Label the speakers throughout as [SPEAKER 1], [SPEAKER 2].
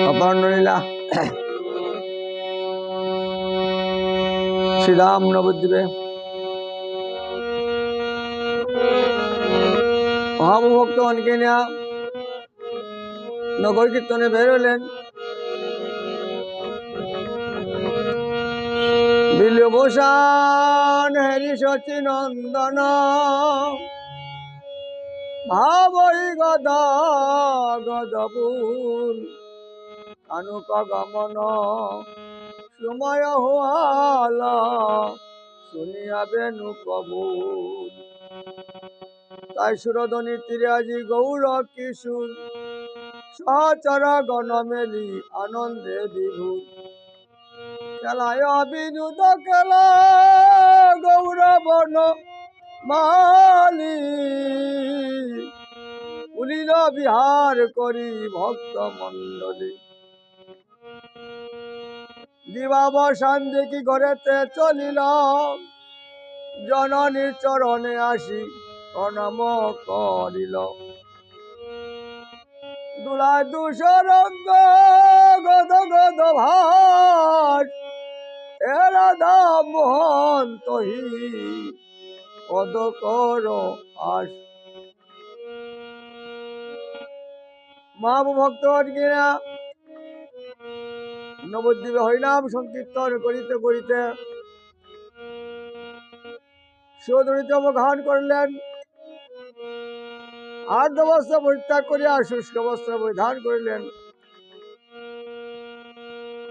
[SPEAKER 1] অপর্ণলীলা শ্রীরাম নবদ্বীপে মহাভক্ত অনেকে নেয়া নগর কীর্তনে বের হলেন। বিল্বভূষণ হরি শচী নন্দন ভাবই গদা গদবুল কানুক গমন সময় হওয়াল শুনিয়া বেনু কবুল। তাই সুরধনী তীরে আজি গৌর কিশোর সচর গণ মেলি আনন্দে বিভুর। খেলায় বিনোদ খেলা গৌরবন মালি উলিল বিহার করি ভক্ত মন্ডলী। দিবাবসান দেখি ঘরেতে চলিল জননীর চরণে আসি প্রণাম করিল। দুলায় দুসরঙ্গ গদ গদ ভাস এ রাধা মোহন তহি পদ কর আস। মহাভক্ত নবদ্বীপে হরিনাম সংকীর্তন করিতে করিতে শিবধূলিতে অবগাহন করলেন। আর্ধ বস্ত্র পরিত্যাগ করিয়া শুষ্ক বস্ত্র পরিধান করিলেন।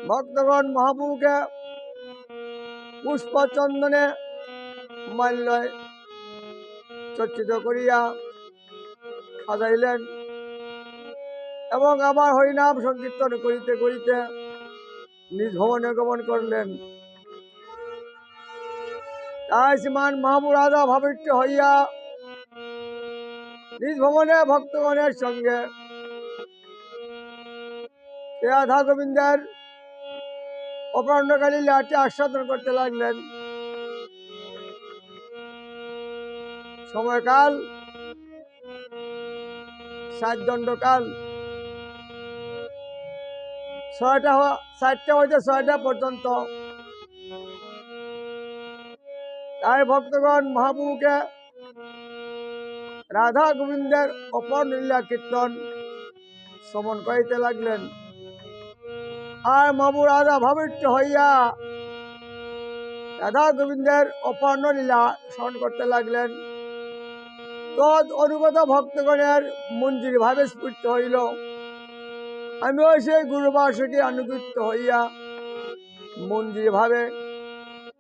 [SPEAKER 1] ভক্তগণ মহাপ্রভুকে পুষ্প চন্দনে মাল্যয় চর্চিত করিয়া সাজাইলেন এবং আবার হরিনাম সংকীর্তন করিতে করিতে নিজ ভবনে গমন করলেন। তাই শ্রীমান মহাপ্রভু রাধা ভাবিত হইয়া নিজ ভবনে ভক্তগণের সঙ্গে রাধা গোবিন্দের অপরাহ্নকালী লীলাটি আস্বাদন করতে লাগলেন। সময়কাল সাতদণ্ডকাল 4টা হইতে 6টা পর্যন্ত। তাই ভক্তগণ মহাপ্রভুকে রাধা গোবিন্দের অপরাহ্ন লীলা কীর্তন শ্রবণ করিতে লাগলেন। আর মহাপ্রভু রাধা ভাবিত হইয়া রাধা গোবিন্দের অপরাহ্ন লীলা শ্রবণ করতে লাগলেন। তদ অনুগত ভক্তগণের মঞ্জির ভাবে স্ফূর্ত হইল। আমিও সেই গুরুবাসকে অনুগত হইয়া মঞ্জির ভাবে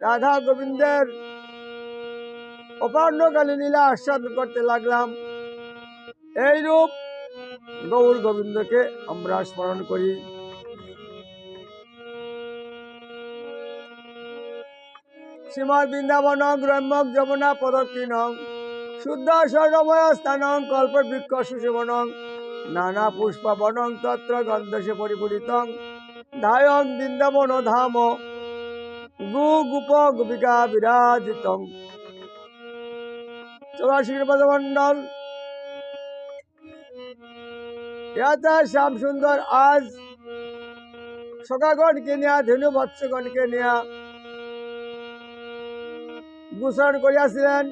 [SPEAKER 1] রাধা গোবিন্দের অপরাহ্নকালী লীলা আস্বাদন করতে লাগলাম। এইরূপ গৌর গোবিন্দকে আমরা স্মরণ করি। শ্রীমদ বৃন্দাবন গ্রাম্যক যমুনা পদক্ষিণং শুদ্ধ স্বর্ণময় স্থানং কল্প বৃক্ষ সুশোভনং নানা পুষ্প বনং তত্র গন্ধসে পরিপূরিতং ধায়ং বৃন্দাবন ধাম গু গুপ গোপিকা বিরাজিতং। মন্ডল শ্যাম সুন্দর আজ সখাগণকে নিয়া ধেনু বৎসগণকে নিয়া গোচরণ করিয়াছিলেন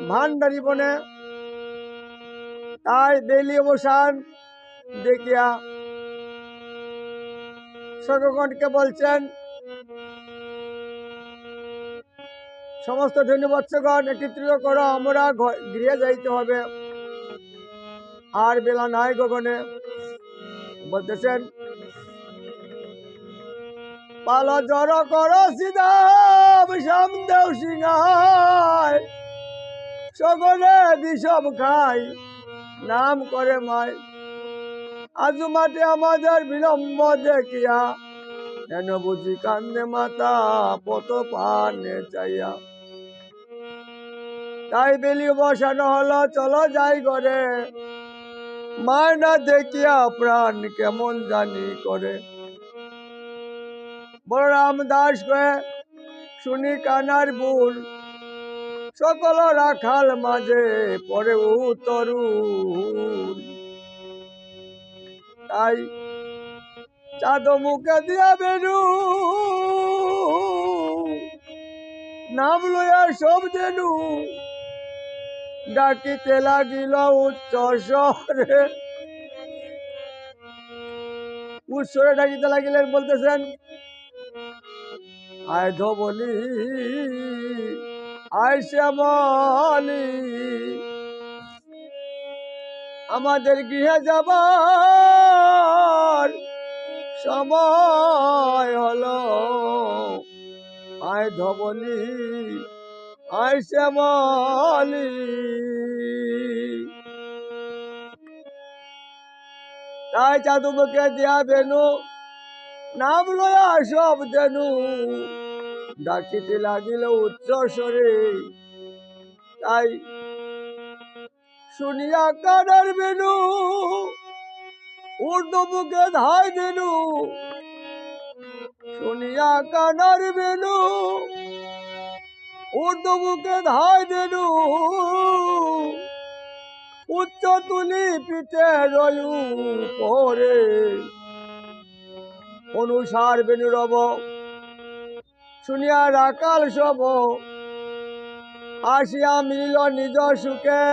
[SPEAKER 1] ভান্ডারী বনে। তাই বেলি অবসান দেখিয়া সখগণকে বলছেন, সমস্ত ধনী বৎসগণ একত্রিত করো, আমরা গৃহে যাইতে হবে, আর বেলা নাই গগনে। বলতেছেন, পাল জড় কর সিধা বিষম দেও সিংহায় সকলে বিষম খাই নাম করে মায়। আজ মাঠে আমাদের বিলম্ব দেখিয়া যেন বুঝি কান্দে মাতা পত পানে চাইয়া। তাই বেলি বসানো হলো, চলো যাই ঘরে, মায় না দেখিয়া প্রাণ কেমন জানি করে। বলরাম দাস কয়ে শুনি কানার ভুল, সকল রাখাল মাঝে পরে উতরুল। তাই চাঁদ মুখে দিয়া বেনু নাম লইয়া সব দেনু ডাকিতে লাগিল উচ্চ স্বরে। উৎসরে ডাকিতে লাগিলেন, বলতেছেন আয় ধবলি আয় শ্যামলি, আমাদের গৃহে যাবার সময় হলো। আয় ধবলি আয় শ্যামলি, তাই চাঁদু মুখে দিয়া বেনু নাম লয়া সব দেনু ডাকিতে লাগিল উচ্চ স্বরে। তাই শুনিয়া কানার বেনু ঊর্ধ্ব মুখে ধাই দেনু, শুনিয়া কানার বেনু ঊর্ধ্ব মুখে ধাই দেনু, উচ্চ তুলি পিঠে রয়ু পরে। অনুসার বেনু রব শুনিয়া রাকাল সব আসিয়া মিলিল নিজ সুখে।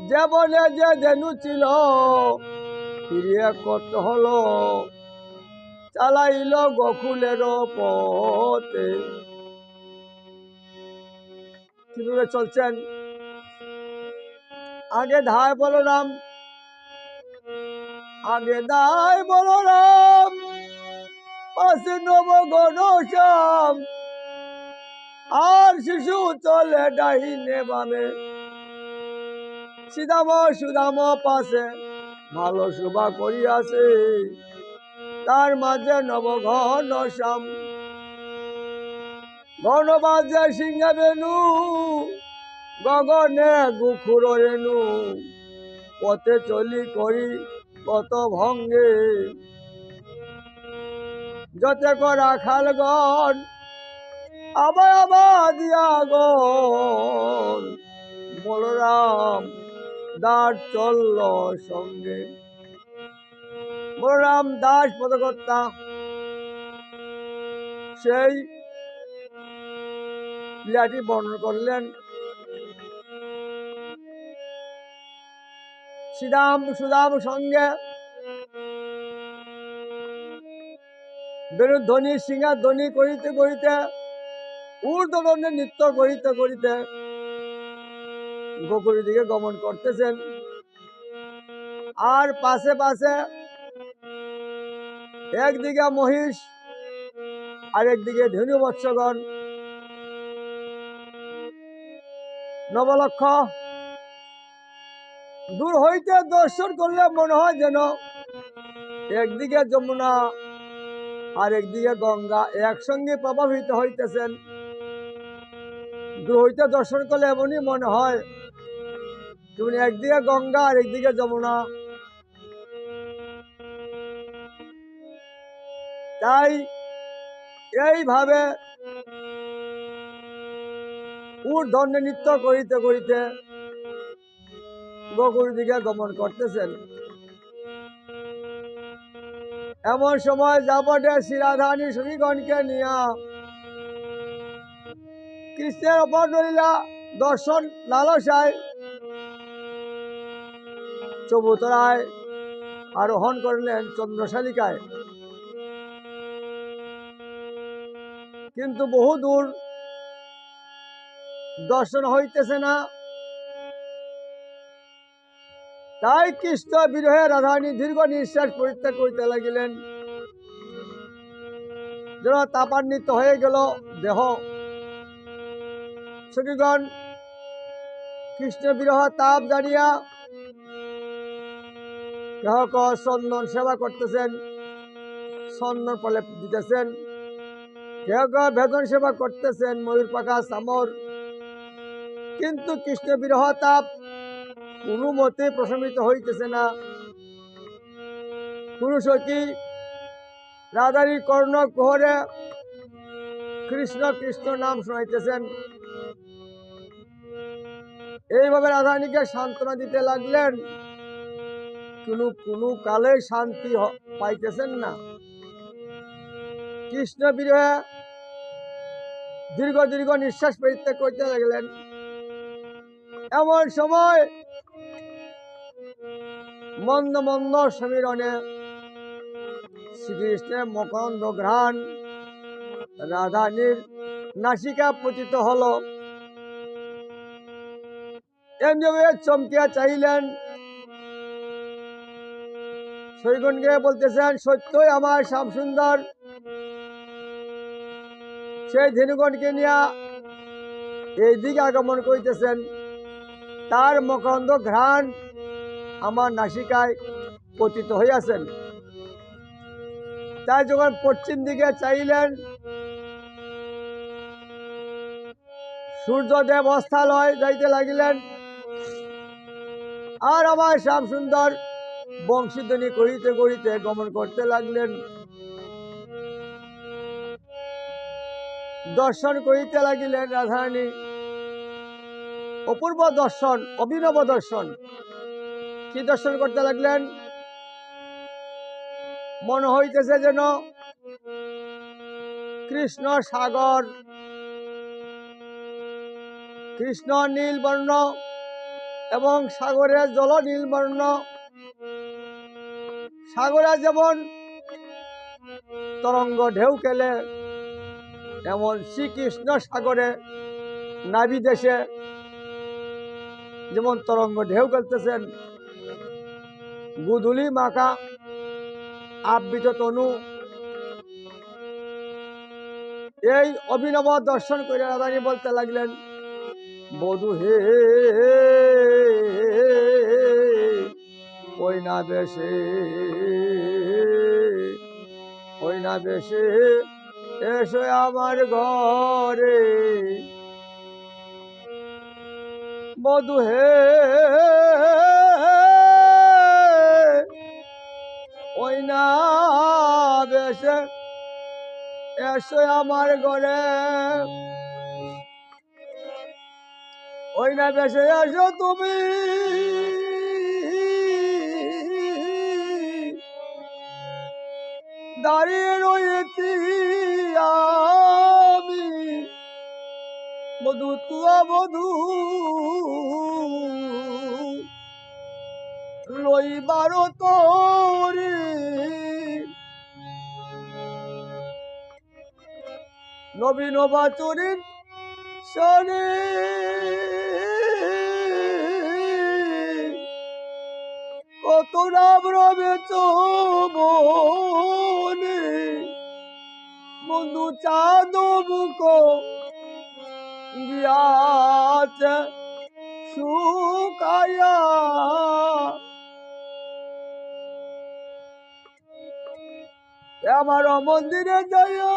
[SPEAKER 1] যে বলে যে ধেনু ছিল ফিরিয়ে কত হলো, চালাইল গোকুলের পথে। কিভাবে চলছেন? আগে ধায় বলরাম, আগে দায় বলরাম, পাশে নবগণ শ্যাম, আর শিশু চলে ডাইনে বামে। সিদাম সুদাম পাশে ভালো শোভা করিয়াছে, তার মাঝে নবঘন শ্যাম। ঘন বাজে সিংহে বেনু, গগনে গুখুর রেণু, পথে চলি করি কত ভঙ্গে। যতে করা খালগণ আবার আবার দিয়া গন, বলরাম দাস চলল সঙ্গে। বলরাম দাস পদকর্তা সেই লীলাটি বর্ণন করলেন। শ্রীরাম সুদাম সঙ্গে বেণু ধ্বনি সিংহা ধ্বনি করিতে করিতে ঊর্ধ্বদণ্ডে নৃত্য করিতে করিতে গোকুলের দিকে গমন করতেছেন। আর পাশে পাশে একদিকে মহিষ আর একদিকে ধেনু বৎসগণ, নবলক্ষ। দূর হইতে দর্শন করলে মনে হয় যেন একদিকে যমুনা আর একদিকে গঙ্গা একসঙ্গে প্রভাবিত হইতেছেন। দূর হইতে দর্শন করলে এমনই মনে হয় তুমি একদিকে গঙ্গা আর একদিকে যমুনা। তাই এইভাবে ঊর্ধ্বন্ডে নৃত্য করিতে করিতে গোকুল দিকে গমন করতেছেন। এমন সময় যাবটে শ্রীরাধানী সখীগণকে নিয়া কৃষ্ণের অপরলীলা দর্শন লালসায় চবুতরায় আরোহণ করলেন চন্দ্রশালিকায়। কিন্তু বহু দূর দর্শন হইতেছে না। তাই কৃষ্ণ বিরহে রাধানী দীর্ঘ নিঃশ্বাস পরিত্যাগ করিতে লাগিলেন। যেন তাপান্বিত হয়ে গেল দেহ। সখীগণ কৃষ্ণ বিরহ তাপ জানিয়া কেহ চন্দন সেবা করতেছেন, চন্দন প্রলেপ দিতেছেন। কেহ বেদন সেবা করতেছেন, ময়ূর পাখা চামর। কিন্তু কৃষ্ণ বিরহ তাপ কোনো মতে প্রশমিত হইতেছে না। কোন সখী রাধারী কর্ণ কোহরে কৃষ্ণ কৃষ্ণ নাম শোনাইতেছেন। এইভাবে রাধারানীকে সান্ত্বনা দিতে লাগলেন। কোনো কালে শান্তি পাইতেছেন না। কৃষ্ণ বিরহে দীর্ঘ দীর্ঘ নিঃশ্বাস পরিত্যাগ করতে লাগলেন। এমন সময় মন্দ মন্দ সমীরণে শ্রীকৃষ্ণের মকরন্দ ঘ্রাণ রাধানীর নাসিকা পতিত হল। এমনি চমকিয়া চাইলেন। সৈগুণকে বলতেছেন, সত্যই আমার শ্যাম সুন্দর সেই ধেনুগণকে নিয়ে এই দিকে আগমন করিতেছেন। তার মকরন্দ ঘ্রাণ আমার নাসিকায় পতিত হইয়াছেন। তাই যখন পশ্চিম দিকে চাইলেন, সূর্যদেব অস্থালয় যাইতে লাগিলেন। আর আমার শ্যাম সুন্দর বংশীধ্বনি করিতে করিতে গমন করতে লাগলেন। দর্শন করিতে লাগিলেন রাধারানী। অপূর্ব দর্শন, অভিনব দর্শন। কি দর্শন করতে লাগলেন? মনে হইতেছে যেন কৃষ্ণ সাগর, কৃষ্ণ নীল বর্ণ এবং সাগরের জল নীল বর্ণ। সাগরে যেমন তরঙ্গ ঢেউ খেলে, এমন শ্রীকৃষ্ণ সাগরে নাভি দেশে যেমন তরঙ্গ ঢেউ খেলতেছেন। গুধুলি মাখা আবৃত তনু। এই অভিনব দর্শন করে রাধারানী বলতে লাগলেন, বধূ হে ওই না বেশে, ওই না বেশে এসো আমার ঘরে। বধূ হে ওই না বেশে এসো আমার ঘরে। ওই না বেশে এসো তুমি, দাঁড়িয়ে রয়েছি আমি। বধূ তুয়া বধূ লইবার তোরে। নবীন বাচরিন শনি কত নাম রবে চৌবনে। বন্ধু চাঁদ মুখ গিয়াছে শুকায়া। আমার মন্দিরে যাইয়া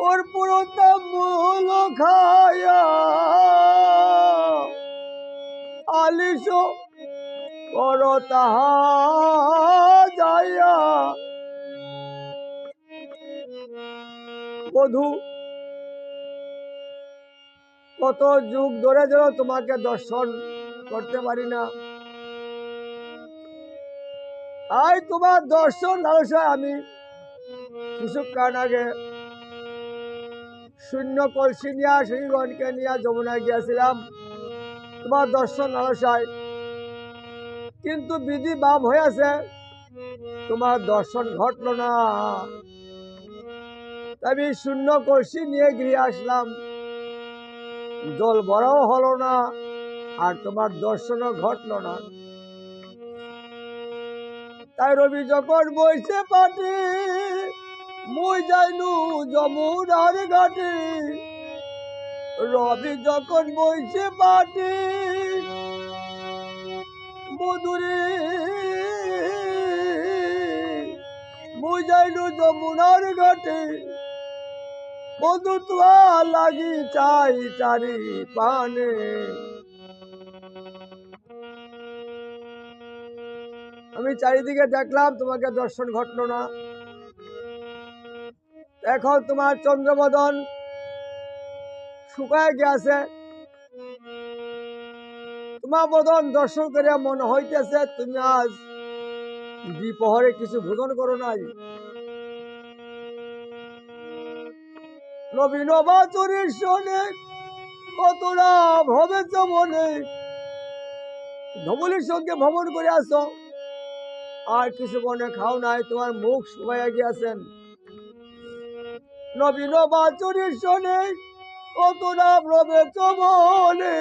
[SPEAKER 1] ওর পুরোটা মূল খায়া আলিশ কর তাহা যাইয়া। বধূ কত যুগ ধরে যেন তোমাকে দর্শন করতে পারি না। আই তোমার দর্শন লালসায় আমি কিছুক্ষণ আগে শূন্য কলসি নিয়ে শ্রীগণকে নিয়ে যমুনায় গিয়েছিলাম তোমার দর্শন লালসায়, কিন্তু বিধি বাম হয়েছে, তোমার দর্শন ঘটল না। আমি শূন্য কলসি নিয়ে গৃহে আসলাম, জল বড়ও হলো না, আর তোমার দর্শনও ঘটল না। তাই রবি যখন বইছে পাটি, মুই যাইনু যমুনার ঘাটে। রবি যখন বইছে পাটি, বধূরে মুই যাইনু যমুনার ঘাটে। বধূ তোয়া লাগি চাই চারি পানে। আমি চারিদিকে দেখলাম, তোমাকে দর্শন ঘটল না। এখন তোমার চন্দ্রবদন শুকায় গেছে, তোমার বদন দর্শন করে মনে হইতেছে তুমি আজ দ্বিপহরে কিছু ভোজন করো নাই। নবীন বাচুরীর শোনে কতটা ভবেছ মনে, ধবলির সঙ্গে ভ্রমণ করে আসো আর কিছু মনে খাও নাই, তোমার মুখ শুকাইয়া গিয়াছেন। নবীন বাচুরীর শোনে কতটা ভবেছ মনে,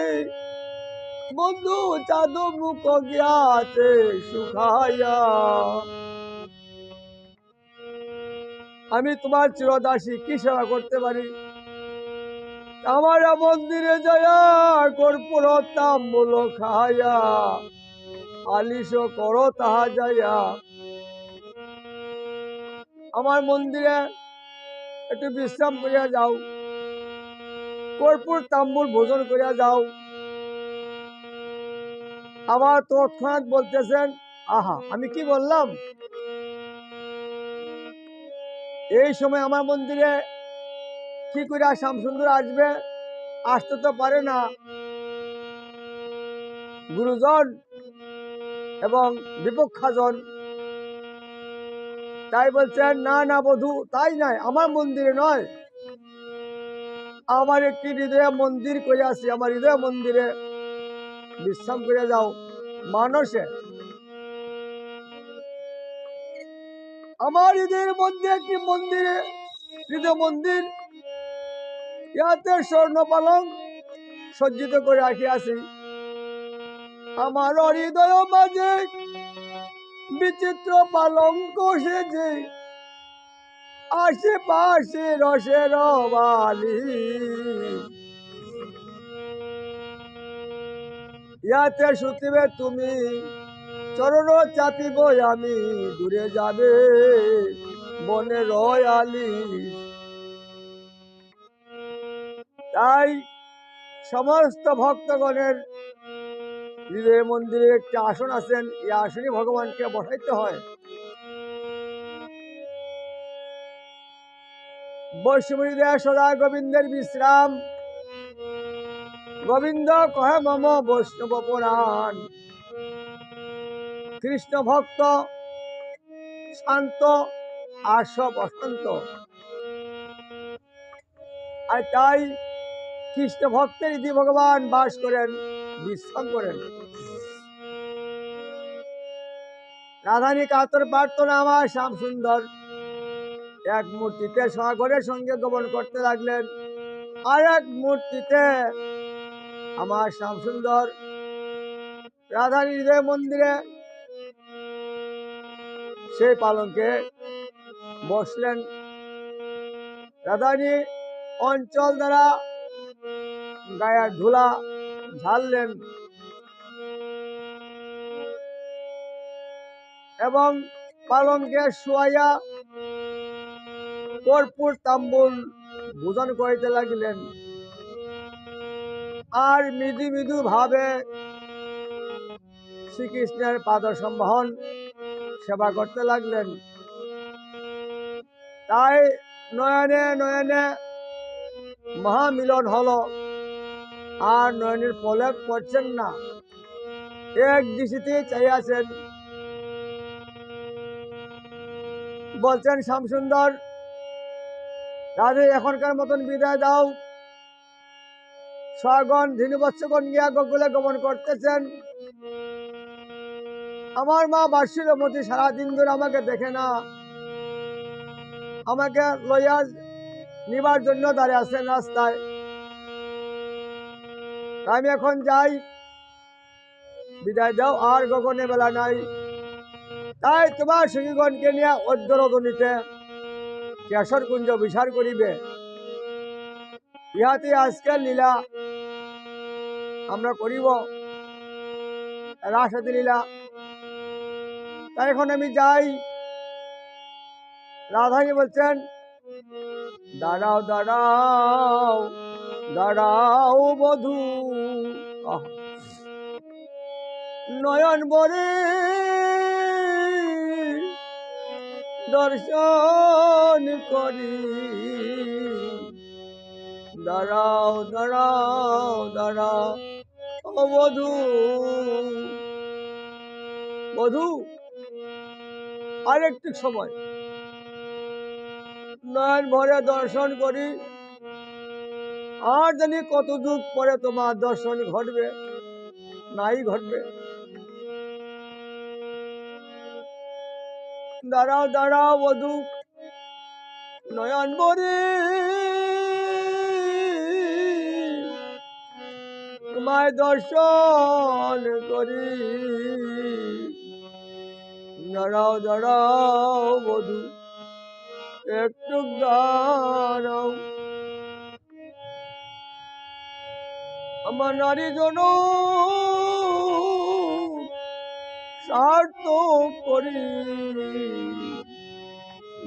[SPEAKER 1] বন্ধু চাঁদ মুখ গিয়াছে শুকাইয়া। আমি তোমার চিরদাসী, কি সেবা করতে পারি? আমার মন্দিরে যায়া কর্পূর তাম্বুল খায়া আলিশ করো তাহা যাইয়া। আমার মন্দিরে একটু বিশ্রাম করিয়া যাও, কর্পূর তাম্বুল ভোজন করিয়া যাও। আবার তৎক্ষণাৎ বলতেছেন, আহা আমি কি বললাম? এই সময় আমার মন্দিরে কি করে শ্যামসুন্দর আসবে? আসতে তো পারে না। গুরুজন এবং বিপক্ষাজন তাই বলছেন, না না বধূ, তাই নয়, আমার মন্দিরে নয়, আমার একটি হৃদয় মন্দির করে আসি, আমার হৃদয় মন্দিরে বিশ্রাম করে যাও। মানসে আমার হৃদয়ের মধ্যে একটি মন্দিরে, হৃদয় মন্দির, ইয়াতে স্বর্ণ পালং সজ্জিত করে রাখিয়াছি। আমার হৃদয় মাঝে বিচিত্র পালঙ্ক সেজে আশেপাশে রসের বালি, ইয়াতে শুতিবে তুমি, চরণ চাপিব আমি, দূরে যাবে বনে রয়ালি। তাই সমস্ত ভক্তগণের হৃদয় মন্দিরে একটি আসন আছেন, এই আসনে ভগবানকে বসাইতে হয়। বৈষ্ণবী দেয় সদা গোবিন্দের বিশ্রাম, গোবিন্দ কহে মম বৈষ্ণব পুরাণ। কৃষ্ণ ভক্ত শান্ত আস বসন্ত। আর তাই কৃষ্ণ ভক্তের ইতি ভগবান বাস করেন, বিশ্রাম করেন। রাধানী কাতর প্রার্থনা আমার শ্যাম সুন্দর এক মূর্তিতে সাগরের সঙ্গে গমন করতে লাগলেন, আর এক মূর্তিতে আমার শ্যাম সুন্দর রাধানী হৃদয় মন্দিরে সেই পালঙ্কে বসলেন। রাধানী অঞ্চল দ্বারা গায়ের ধুলা ঝাড়লেন এবং পালঙ্কে শুয়াইয়া কর্পূর তাম্বুল ভোজন করিতে লাগিলেন। আর মৃদু মৃদু ভাবে শ্রীকৃষ্ণের পাদ সম্বহন সেবা করতে লাগলেন। তাই নয়নে নয়নে মহামিলন হলো, আর নয়নের পলক পড়ছেন না, এক দৃষ্টিতে চাইয়াছেন। বলছেন শ্যামসুন্দর, রাধে এখনকার মতন বিদায় দাও। স্বগণ ধীনবৎসগণ গিয়া গোকুলে গমন করতেছেন। আমার মা বাৎসল্যমতী সারাদিন ধরে আমাকে দেখে না, আমাকে লইয়া নিবার জন্য দাঁড়িয়ে আছেন রাস্তায়। আমি এখন যাই, বিদায় দাও, আর গগনে বেলা নাই। তাই তোমার সঙ্গীগণকে নিয়ে অদ্যরদনীতে কেশর কুঞ্জ বিচার করিবে। ইহাতে আজকের লীলা আমরা করিব, রাসাদি লীলা। তাই এখন আমি যাই। রাধানী বলছেন, দাঁড়াও দাঁড়াও দাঁড়াও বধূ, নয়ন বরে দর্শন করি। দাঁড়াও দাঁড়াও দাঁড়াও ও ও বধূ, বধূ আরেকটু সময় নয়ন ভরে দর্শন করি, আর জানি কত যুগ পরে তোমার দর্শন ঘটবে, নাই ঘটবে। দাঁড়াও দাঁড়াও বধূ, নয়ন ভরে তোমায় দর্শন করি। দাঁড়াও দাঁড়াও বধূ, একটু দাঁড়াও, আমার নারী জন স্বার্থ করি।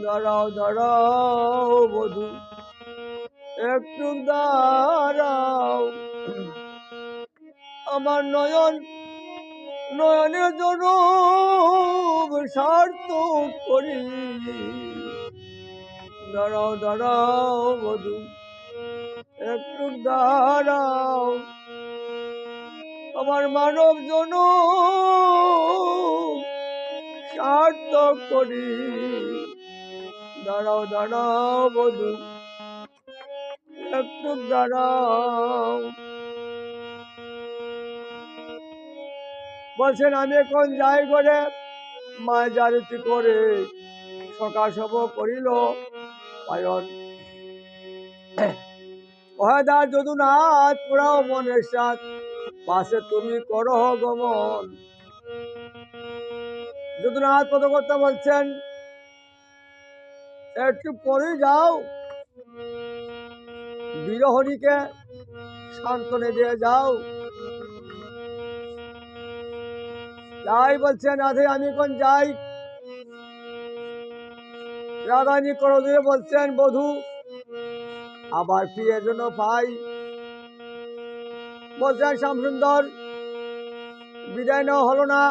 [SPEAKER 1] দাঁড়াও দাঁড়াও বধূ, একটু দাঁড়াও, আমার নয়ন নয়নের জন্য স্বার্থ করি। দাঁড়াও দাঁড়াও বধূ, একটু দাঁড়াও, আমার মানব জন স্বার্থ করি। দাঁড়াও দাঁড়াও বধূ, একটু দাঁড়াও। বলছেন আমি এখন যাই করে মায় জারিতি করে সকাশব করিল পায়ন। কহেদার যদু নাথ পুরাও মনের সাথ, পাশে তুমি করহ গমন। যদুনাথ পদকর্তা বলছেন একটু পরে যাও, বিরহণীকে সান্ত্বনে দিয়ে যাও। যাই বলছেন রাধে আমি এখন যাই। রাধানী করদে বলছেন বধূ আবার প্রিয়ের জন্য পাই। বলছেন শ্যামসুন্দর বিদায় নেওয়া হলো না,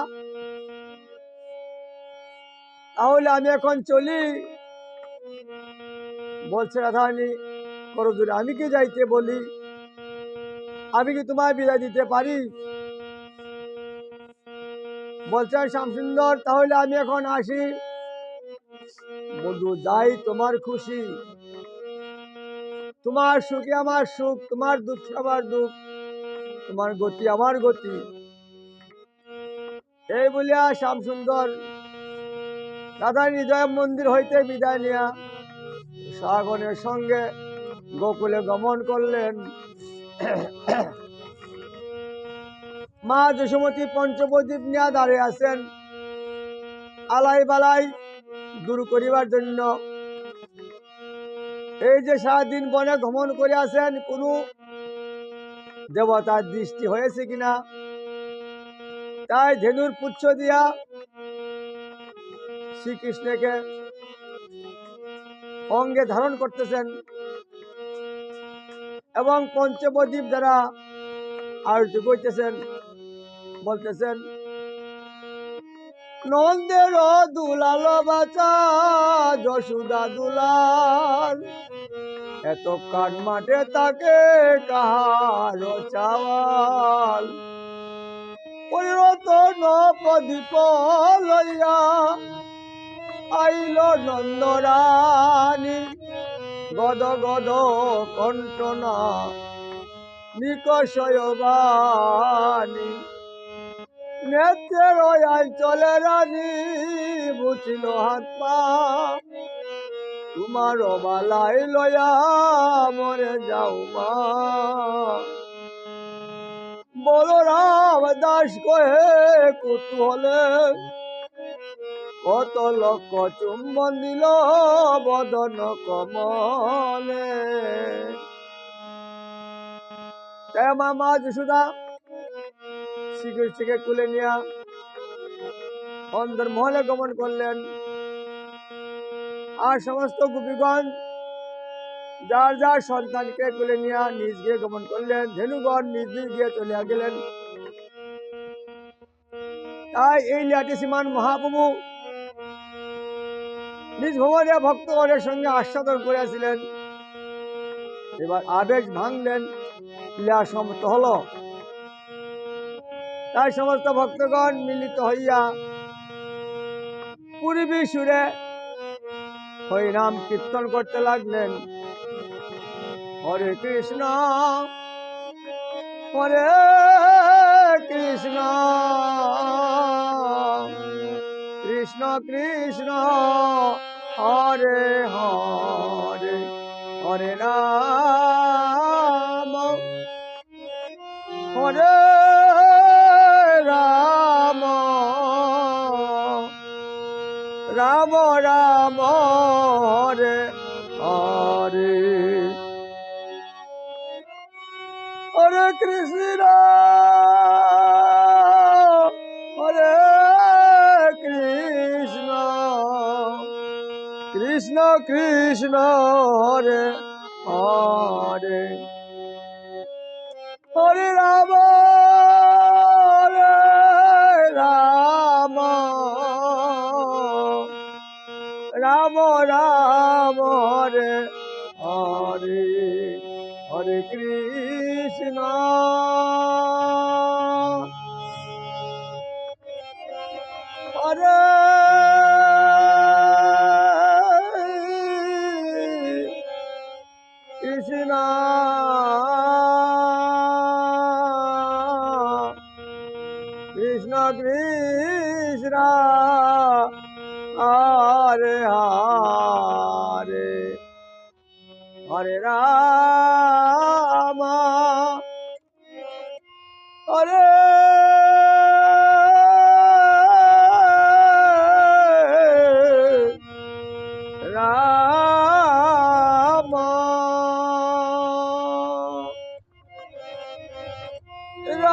[SPEAKER 1] তাহলে আমি এখন চলি। বলছে রাধারানী করদুরে আমি কি যাইতে বলি, আমি কি তোমায় বিদায় দিতে পারি? বলছেন শ্যামসুন্দর তাহলে আমি এখন আসি। বধূ যাই তোমার খুশি, তোমার সুখে আমার সুখ, তোমার দুঃখে আমার দুঃখ, তোমার গতি আমার গতি। এই বলিয়া শ্যামসুন্দর রাধা হৃদয় মন্দির হইতে বিদায় নিয়া সাগনের সঙ্গে গোকুলে গমন করলেন। মা যশোমতী পঞ্চপ্রদীপ নিয়ে দাঁড়িয়ে আছেন আলাই বালাই দূর করিবার জন্য। এই যে সারাদিন বনে ভ্রমণ করে আছেন, কোন দেবতার দৃষ্টি হয়েছে কিনা, তাই ধেনুর পুচ্ছ দিয়া শ্রীকৃষ্ণকে অঙ্গে ধারণ করতেছেন এবং পঞ্চপ্রদীপ দ্বারা আরতি করতেছেন। বলতেছেন নন্দের দুলাল বাচা যশোদা দুলাল, এত কাঠ মাঠে তাকে কাহার চাওয়াল। পরিরতন প্রদীপ লইয়া আইল নন্দরানী, গদ গদ কণ্ঠনা নিকষয়বাণী। নেত্রের চলে রানী বুঝিল হাত পা, তোমার বালাই লয়া মরে যাও মা। বলরাম দাস কহে কুতুহলে, কত লক্ষ চুম্বন দিল বদন কমলে। তাই আমার মা যশোদা শ্রীকৃষ্ণকে কুলে নিয়া অন্দর মহলে গমন করলেন। আর সমস্ত গোপীগণ যার যার সন্তানকে কুলে নিয়া নিজ গিয়ে গমন করলেন। ধেনুগণ নিজ নিজ গিয়ে চলিয়া গেলেন। তাই এই লিয়াটি শ্রীমান মহাপ্রভু নিজ ভবনে ভক্তগণের সঙ্গে আস্বাদন করিয়াছিলেন। এবার আবেশ ভাঙলেন, লীলা সমাপ্ত হল। তাই সমস্ত ভক্তগণ মিলিত হইয়া পূর্বী সুরে হরিনাম কীর্তন করতে লাগলেন। হরে কৃষ্ণ হরে কৃষ্ণ কৃষ্ণ কৃষ্ণ হরে হরে হরে রাম হরে রাম রাম রাম হরে হরে হরে কৃষ্ণ হরে কৃষ্ণ কৃষ্ণ কৃষ্ণ হরে হরে হরে রাম হরে রাম রাম রাম হরে হরে হরে কৃষ্ণ হরে কৃষ্ণ কৃষ্ণ কৃষ্ণ হরে হরে হরে রাম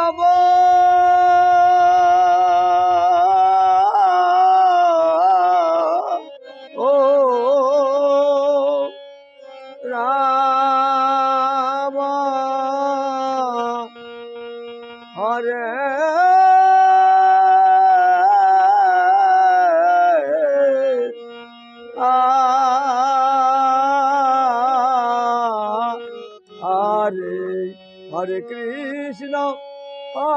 [SPEAKER 1] হরে রাম রাম ও রাম হরে হরে হরে কৃষ্ণ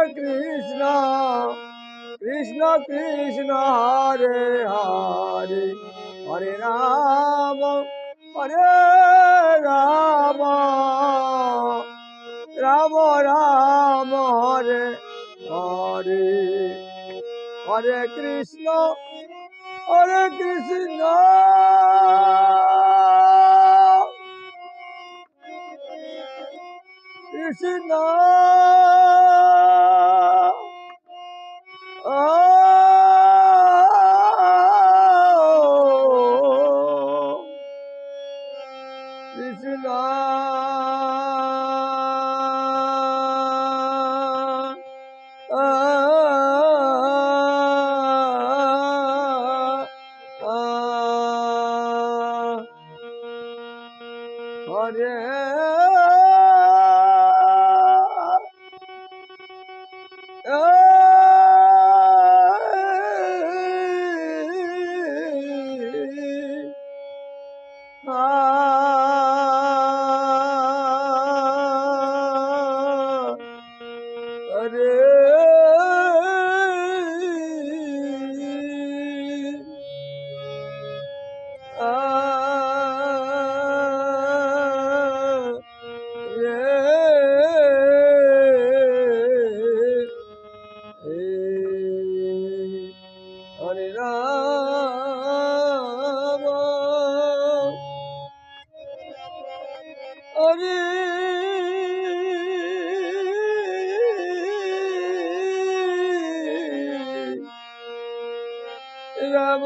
[SPEAKER 1] হরে কৃষ্ণ কৃষ্ণ কৃষ্ণ হরে হরে হরে রাম হরে রাম রাম রাম হরে হরে হরে কৃষ্ণ কৃষ্ণ কৃষ্ণ হরে হরে রাম হরে রাম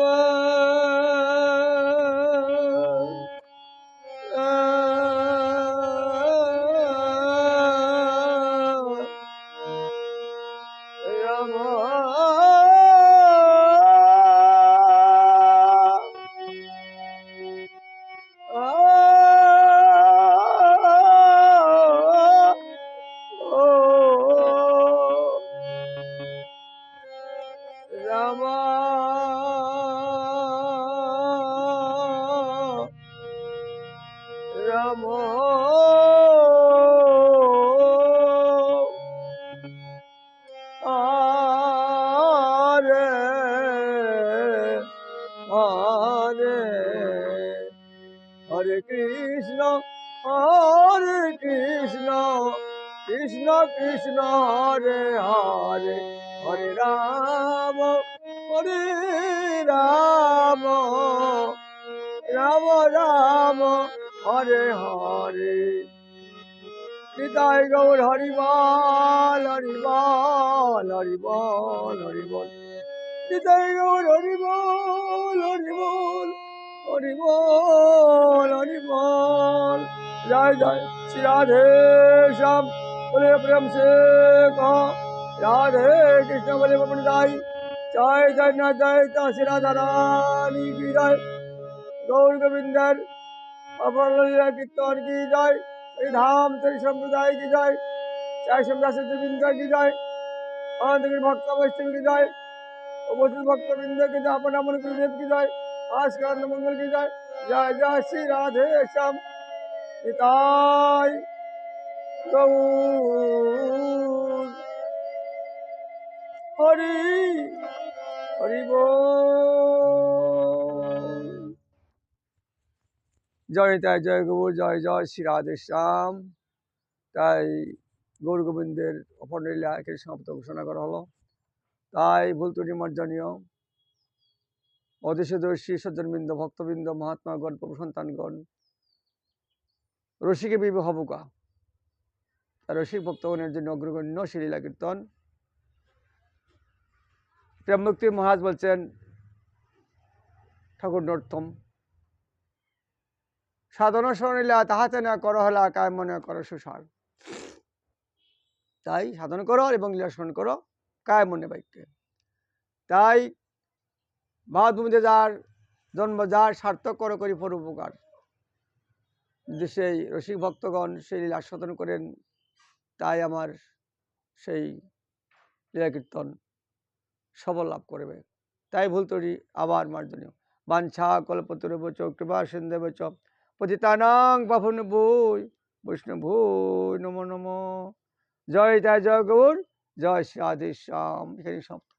[SPEAKER 1] রাম রাম কৃষ্ণ কৃষ্ণ হরে হরে হরে রাম রাম রাম হরে হরে। নিতাই গৌর হরিবল হরিবল হরিবল হরিবল। নিতাই গৌর হরিবল হরিবল হরিবল হরিবল। জয় জয় শ্রী রাধে শ্যাম বলে প্রেম से कहो राधे कृष्ण बोले पवन दाई। जय जय न जय श्री राधा रानी की जय। गौर गोविंदर अपर कीर्तन की जय। श्री धाम श्री संप्रदाय की जय। जय शंकर गोविंद की जय। आनंद भक्त वैष्णव की जय। उपस्थित भक्त वृंद की जय। अपन अपन गुरुदेव की जय। आज का मंगल की जय। जय जय श्री राधे श्याम निताय गौर हरि हरि बोल। जय তাই জয় গৌর জয় জয় শ্রী রাধে শ্যাম। তাই গৌর গোবিন্দের অপর লীলা এখানে সমাপ্ত ঘোষণা করা হলো। তাই ভুল ত্রুটি মার্জনীয় অদেশদর্শী সজ্জনবৃন্দ ভক্তবৃন্দ মহাত্মাগণ প্রভু সন্তানগণ রসিকে বিবে হবুকা। রসিক ভক্তগণের জন্য অগ্রগণ্য শ্রী লীলা কীর্তন। প্রেমমুক্তি মহারাজ বলছেন ঠাকুর নর্থম সাধন শরণিলা তাহাতে না কর হলা কায় মনে করো সুসার। তাই সাধন করো এবং লীলা স্মরণ করো কায় মনে বাক্যে। তাই ভারতভূমিতে যার জন্ম যার সার্থক করো করি পরোপকার। যে সেই রসিক ভক্তগণ সেই লীলা আস্বাদন করেন তাই আমার সেই লীলা কীর্তন সবল লাভ করবে। তাই ভুল ত্রুটি আবার মার্জনীয়। বাঞ্ছা কল্পতরুভ্যশ্চ কৃপা সিন্ধুভ্যশ্চ পতিতানাং পাবনেভ্যো বৈষ্ণবেভ্যো নমো নমঃ। জয় জয় জয় গৌর জয় শ্রী রাধে শ্যাম। এখানে সমাপ্ত।